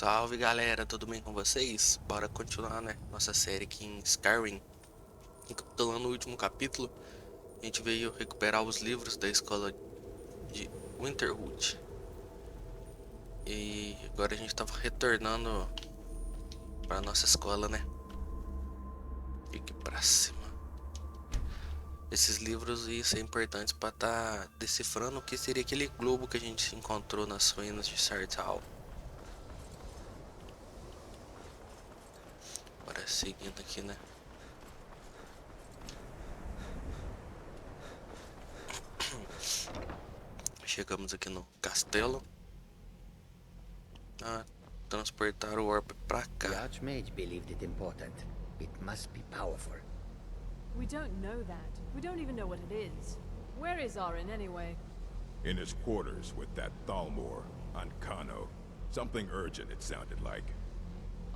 Salve galera, tudo bem com vocês? Bora continuar, né? Nossa série aqui em Skyrim. Recapitulando o último capítulo, a gente veio recuperar os livros da escola de Winterwood. E agora a gente tá retornando pra nossa escola, né? Fique pra cima. Esses livros isso é importante pra tá decifrando o que seria aquele globo que a gente encontrou nas ruínas de Sartal. Bora seguindo aqui, né? Chegamos aqui no castelo. Transportar o orbe pra The cá. Archmage believed it important. It must be powerful. We don't know that. We don't even know what it is. Where is Arin anyway? In his quarters with that Thalmor on Kano. Something urgent, it sounded like.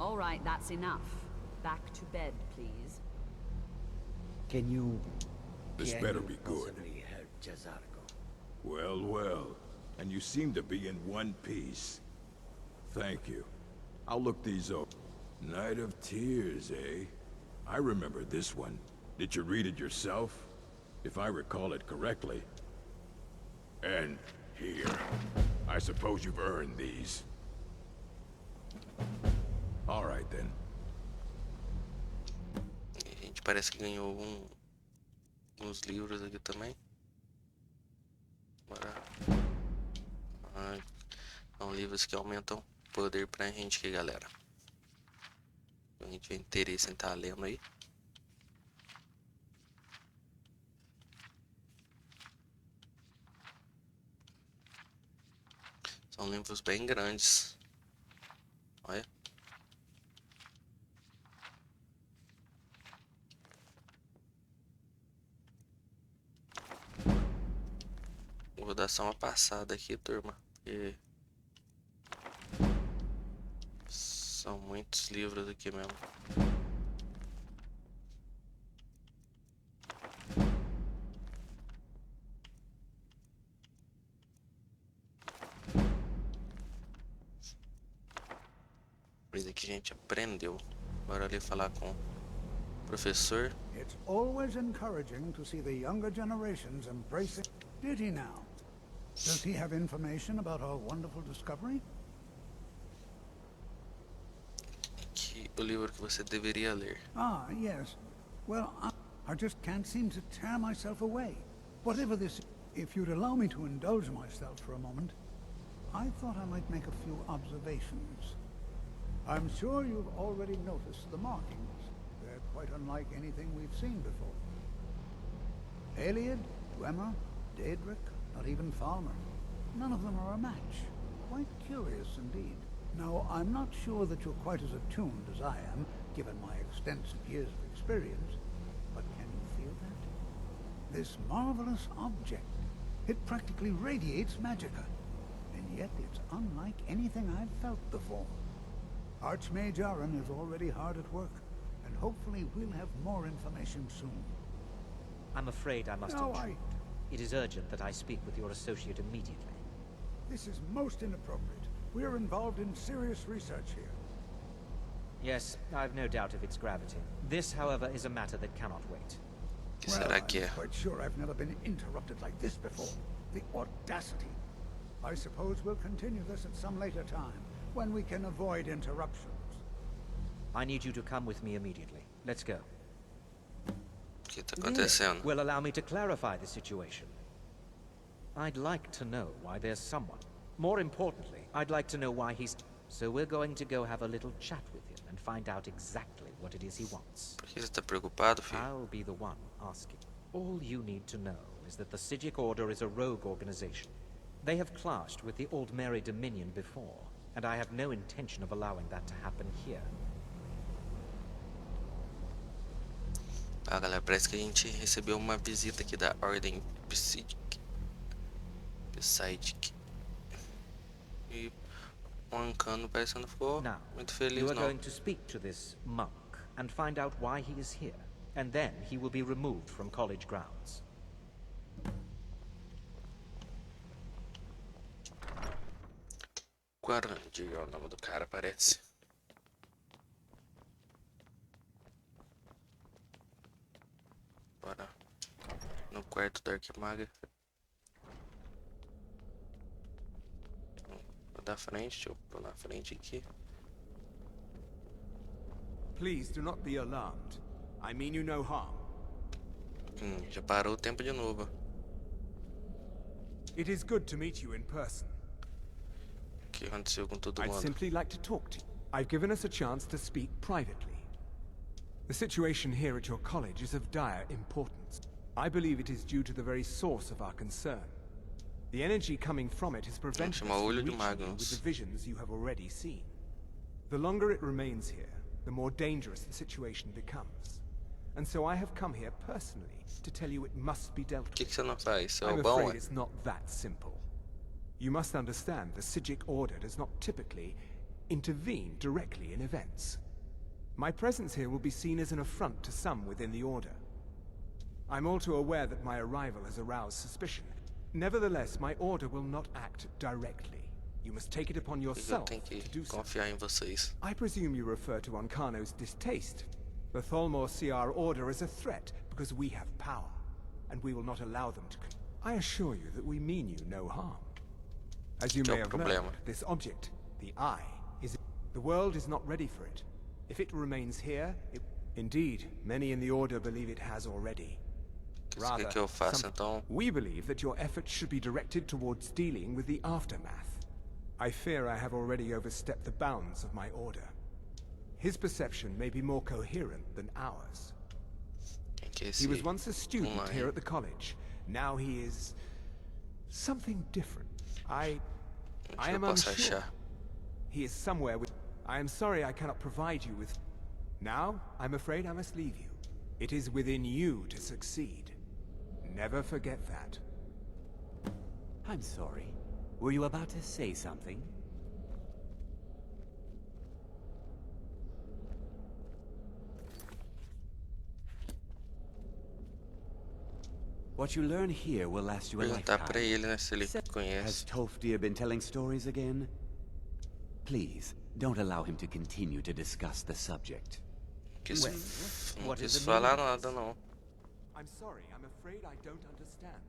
All right, that's enough. Back to bed, please. Can you... This better be good. possibly help Jazargo? Well, well. And you seem to be in one piece. Thank you. I'll look these over. Night of Tears, eh? I remember this one. Did you read it yourself? If I recall it correctly. And here. I suppose you've earned these. All right, then. A gente parece que ganhou uns livros aqui também. Bora. São livros que aumentam poder pra gente aqui, galera. A gente tem interesse em estar lendo aí. São livros bem grandes. Olha. Vou dar só uma passada aqui, turma. Porque são muitos livros aqui mesmo. Coisa que a gente aprendeu. Bora ali falar com o professor. It's always encouraging to see the younger generations embracing. Did he now? Does he have information about our wonderful discovery? Aqui o livro que você deveria ler. Ah, yes. Well, I just can't seem to tear myself away. Whatever this is, if you'd allow me to indulge myself for a moment, I thought I might make a few observations. I'm sure you've already noticed the markings. They're quite unlike anything we've seen before. Aliad, Dwemer, Daedric, not even Falmer. None of them are a match. Quite curious indeed. Now, I'm not sure that you're quite as attuned as I am, given my extensive years of experience, but can you feel that? This marvelous object, it practically radiates magicka, and yet it's unlike anything I've felt before. Archmage Arin is already hard at work, and hopefully we'll have more information soon. I'm afraid I must No, intrude. It is urgent that I speak with your associate immediately. This is most inappropriate. We're involved in serious research here. Yes, I've no doubt of its gravity. This, however, is a matter that cannot wait. O que será que é? I'm quite sure I've never been interrupted like this before. The audacity. I suppose we'll continue this at some later time, when we can avoid interruptions. I need you to come with me immediately. Let's go. O que tá acontecendo? Will allow me to clarify the situation. I'd like to know why there's someone. More importantly, I'd like to know why he's... So we're going to go have a little chat with him and find out exactly what it is he wants. Por que você tá preocupado, filho? I'll be the one asking. All you need to know is that the Psijic Order is a rogue organization. They have clashed with the Old Mary Dominion before, and I have no intention of allowing that to happen here. Ah, galera, parece que a gente recebeu uma visita aqui da ordem Psijic. E o Ancano parece que não ficou Now, muito feliz, you are não. going to speak to this monk and find out why he is here, and then he will be removed from college grounds. Guarandi é o nome do cara, parece. Bora no quarto da arquimaga. Vou da frente, deixa eu pôr na frente aqui. Please do not be alarmed. I mean you no harm. Já parou o tempo de novo. It is good to meet you in person. O que aconteceu com todo I'd mundo? simply like to talk to you. I've given us a chance to speak privately. The situation here at your college is of dire importance. I believe it is due to the very source of our concern. The energy coming from it has prevented us Chama from olho de reaching you magnus. with the visions you have already seen. The longer it remains here, the more dangerous the situation becomes. And so I have come here personally to tell you it must be dealt O que with. você não faz? Você é I'm o bom, afraid é? it's not that simple. You must understand the Psijic Order does not typically intervene directly in events. My presence here will be seen as an affront to some within the Order. I'm all too aware that my arrival has aroused suspicion. Nevertheless, my Order will not act directly. You must take it upon Eu yourself tenho que to do so. confiar em vocês. I presume you refer to Ancano's distaste. The Tholmor see our Order as a threat because we have power, and we will not allow them to... I assure you that we mean you no harm. As you Que é may o have problema? learned, this object, the Eye, is... The world is not ready for it. If it remains here, it... Indeed, many in the Order believe it has already. O que que eu faço então? We believe that your efforts should be directed towards dealing with the aftermath. I fear I have already overstepped the bounds of my Order. His perception may be more coherent than ours. Quem que é He esse was once a student Dunlain? here at the college. Now he is... something different. I Onde eu am posso unsure. achar? He is somewhere with... I am sorry I cannot provide you with... Now, I'm afraid I must leave you. It is within you to succeed. Never forget that. I'm sorry. Were you about to say something? What you learn here will last you a Perguntar pra lifetime. ele, né, se ele Has conhece. Tofdir been telling stories again? Please, don't allow him to continue to discuss the subject. Não what is quis the falar meaning of nada, não. I'm sorry, I'm afraid I don't understand.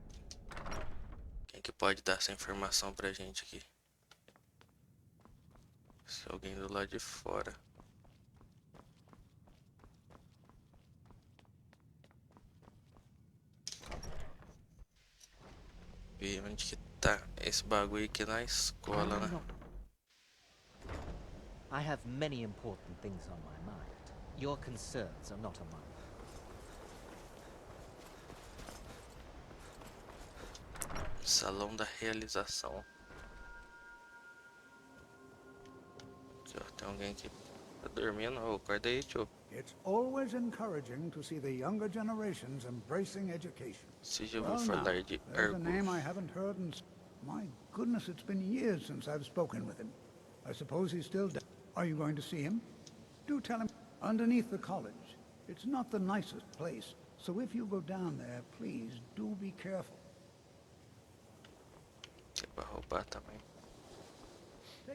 Quem que pode dar essa informação pra gente aqui? Se alguém do lado de fora. Ver onde que tá esse bagulho aqui na escola, né? I have many important things on my mind. Your concerns are not among them. Salão da realização. Aqui, ó, tem alguém aqui. Tá dormindo? Ô, acorda aí, tio. It's always encouraging to see the younger generations embracing education. Se já Well, vou now, falar de there's a Argur. name I haven't heard in... My goodness, it's been years since I've spoken with him. I suppose he's still dead. Are you going to see him? Do tell him. Underneath the college. It's not the nicest place, so if you go down there, please do be careful. Que é pra roubar também.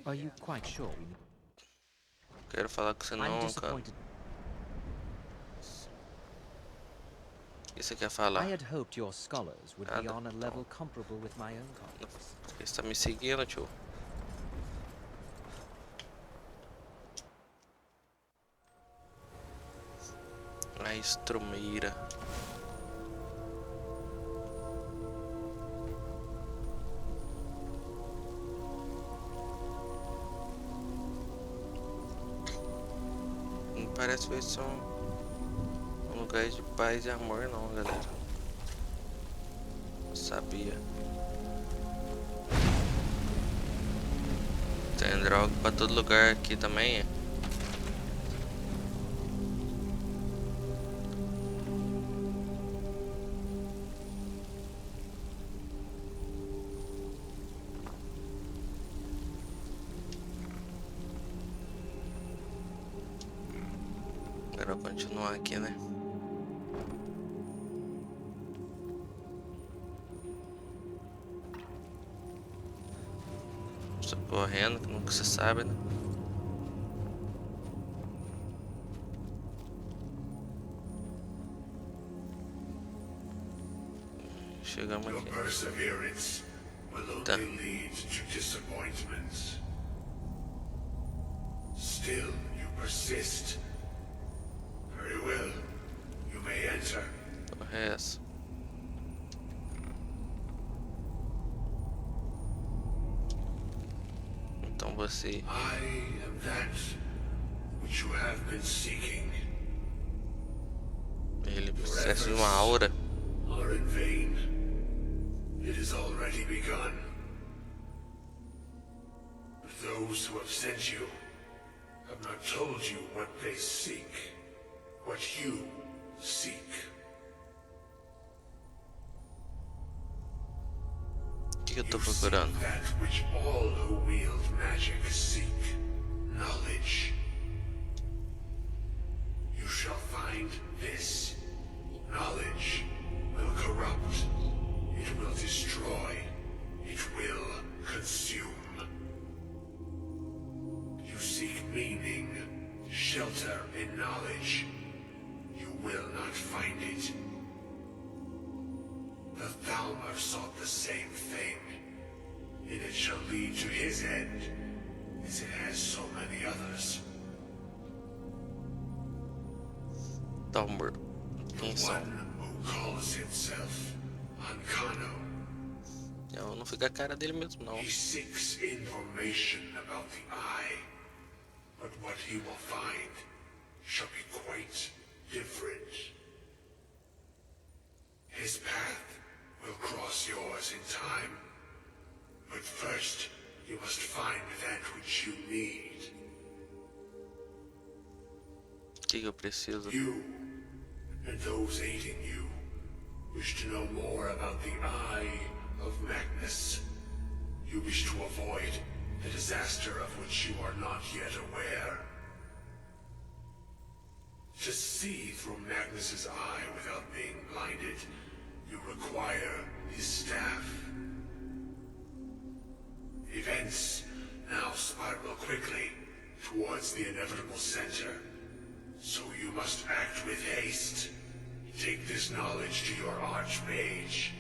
Are you quite sure we need... Quero falar com você I'm não, cara. disappointed. O que você quer falar? I had hoped your scholars would be Nada. on a level comparable with my own colleagues. Você tá me seguindo, tio? A estrumeira. Não parece que vai ser um lugar de paz e amor não, galera. Não sabia. Tem droga pra todo lugar aqui também, é? Agora eu vou continuar aqui, né? Só correndo, que nunca se sabe, né? Chegamos Your aqui. perseverance will Tá. only lead to disappointments. Still, you persist. Very well. You may enter. Porra é essa? Então você... I am that which you have been seeking. Ele precisa de uma aura. Are in vain. It has already begun. But those who have sent you have not told you what they seek, what you seek. O que eu tô You procurando? seek that which all who wield magic seek, knowledge. You shall find this. Knowledge will corrupt. It will destroy. It will consume. You seek meaning, shelter in knowledge. You will not find it. The Thalmor sought the same thing, and it shall lead to his end, as it has so many others. Thalmor. Quem são? One who calls himself Ancano. Não fica a cara dele mesmo, não. He seeks information about the eye, but what he will find shall be quite different. His path will cross yours in time, but first you must find that which you need. O que eu preciso? You and those aiding you wish to know more about the Eye of Magnus. You wish to avoid the disaster of which you are not yet aware. To see through Magnus's eye without being blinded, you require his staff. Events now spiral quickly towards the inevitable center. So you must act with haste. Take this knowledge to your archmage.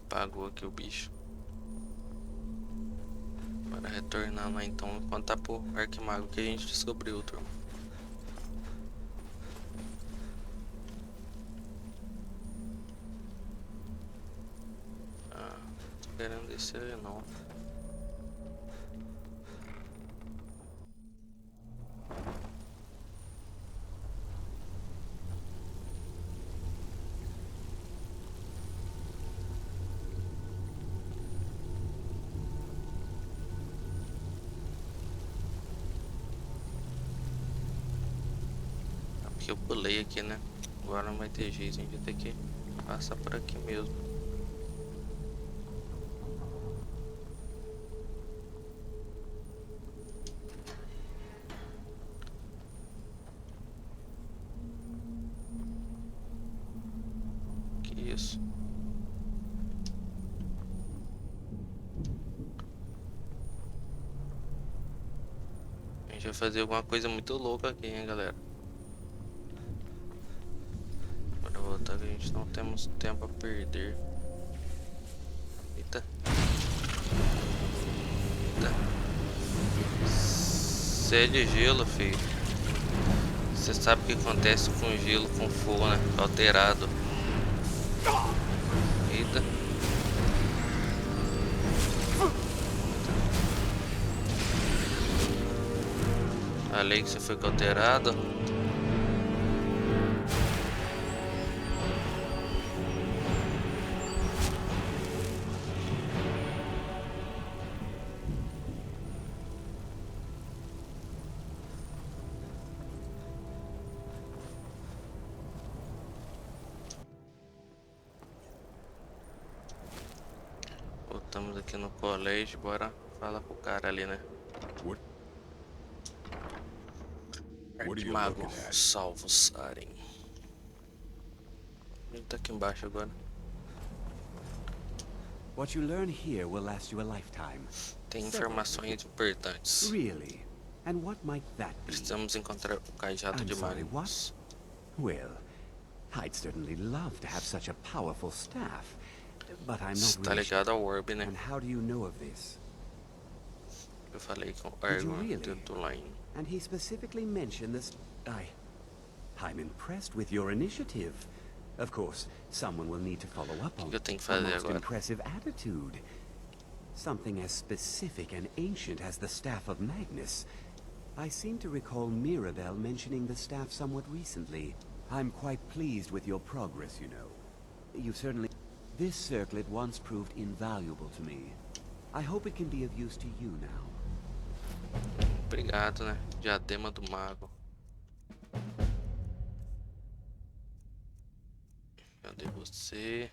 Apagou aqui o bicho. Para retornar lá então, contar pro arquimago que a gente descobriu, turma. Ah, tô querendo descer ali não. Eu pulei aqui, né? Agora não vai ter jeito, a gente vai ter que passar por aqui mesmo. Que isso? A gente vai fazer alguma coisa muito louca aqui, hein, galera? Que a gente não temos tempo a perder. Eita. Eita. Cê é de gelo, filho. Você sabe o que acontece com gelo, com fogo, né? Alterado. Eita. Falei que você foi alterado. Voltamos aqui no colégio, bora falar com o cara ali, né? Arquimago, salvos Aren. Ele tá aqui embaixo agora. What you learn here will last you a lifetime. Tem informações importantes. Really? And what might that be? Precisamos encontrar o cajado de magnus. Well, I'd certainly love to have such a powerful staff, but I'm not Está really ligado ao orbe, né? And how do you know of this? Eu falei com o Did you Argur de really? Dunlain. And he specifically mentioned this. I'm impressed with your initiative. Of course, someone will need to follow up on que eu tenho que a fazer most agora? impressive attitude. Something as specific and ancient as the staff of Magnus. I seem to recall Mirabelle mentioning the staff somewhat recently. I'm quite pleased with your progress, you know. You've certainly... This circlet once proved invaluable to me. I hope it can be of use to you now. Obrigado, né? Diadema do mago. Cadê você?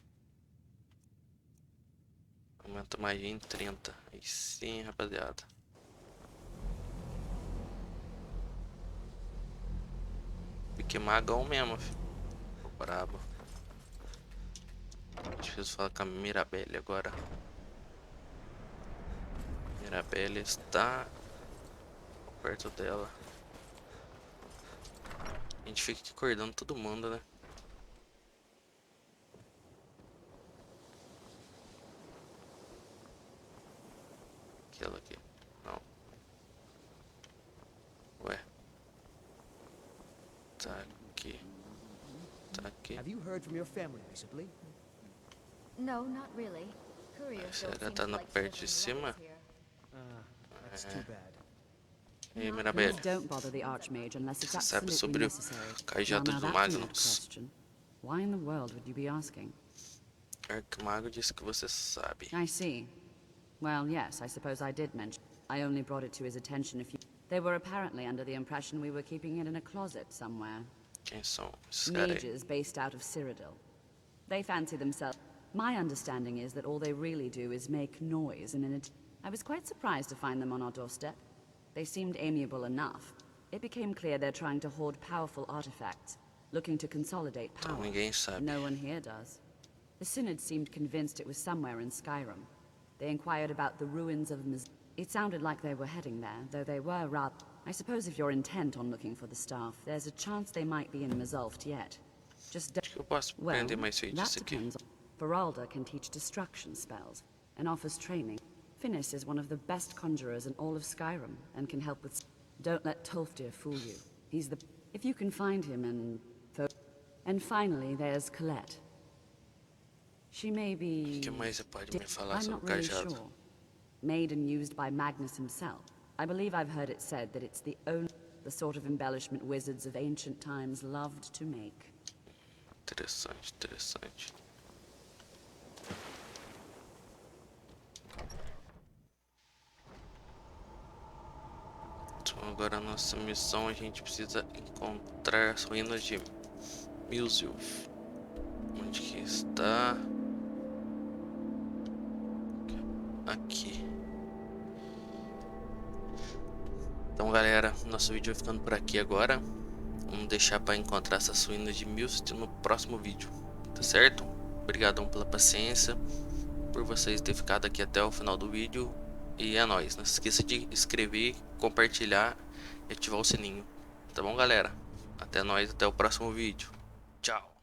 Aumenta a magia em 30. Aí sim, rapaziada. Fiquei magão mesmo, filho. Tô brabo. Preciso falar com a Mirabelle agora. Mirabelle está perto dela. A gente fica aqui acordando todo mundo, né? Aquela aqui. Não. Ué. Tá aqui. Tá aqui. Have you heard from your family recently? No, not really. Courier Será tá na parte de cima? That's too bad. E aí, Mirabelle? Please don't bother the Archmage unless it's Sabe absolutely sobre o necessary. cajado Now do that's an odd Magnus? question. Why in the world would you be asking? Arquimago disse que você sabe. I see. Well, yes, I suppose I did mention. I only brought it to his attention a few... They were apparently under the impression we were keeping it in a closet somewhere. Quem são esses caras aí? Mages based out of Cyrodiil. They fancy themselves... My understanding is that all they really do is make noise and I was quite surprised to find them on our doorstep. They seemed amiable enough. It became clear they're trying to hoard powerful artifacts, looking to consolidate power. Ninguém sabe. No one here does. The Synod seemed convinced it was somewhere in Skyrim. They inquired about the ruins of It sounded like they were heading there, though they were rather... I suppose if you're intent on looking for the staff, there's a chance they might be in Mizulft yet. Just Acho que eu posso well, prender mais feitiço that aqui. depends. Feralda can teach destruction spells and offers training. Finis is one of the best conjurers in all of Skyrim and can help with... Don't let Tolfdir fool you. He's the... If you can find him and finally, there's Colette. She may be... O que mais você pode me falar I'm sobre not o really cajado? sure. Made and used by Magnus himself. I believe I've heard it said that it's the sort of embellishment wizards of ancient times loved to make. Interessante, interessante. Então agora a nossa missão, a gente precisa encontrar as ruínas de Missylf. Onde que está? Aqui. Então galera, nosso vídeo vai ficando por aqui agora. Vamos deixar para encontrar essas ruínas de Missylf no próximo vídeo, tá certo? Obrigadão pela paciência, por vocês terem ficado aqui até o final do vídeo. E é nóis, não se esqueça de inscrever, compartilhar e ativar o sininho. Tá bom galera? Até nós, até o próximo vídeo. Tchau.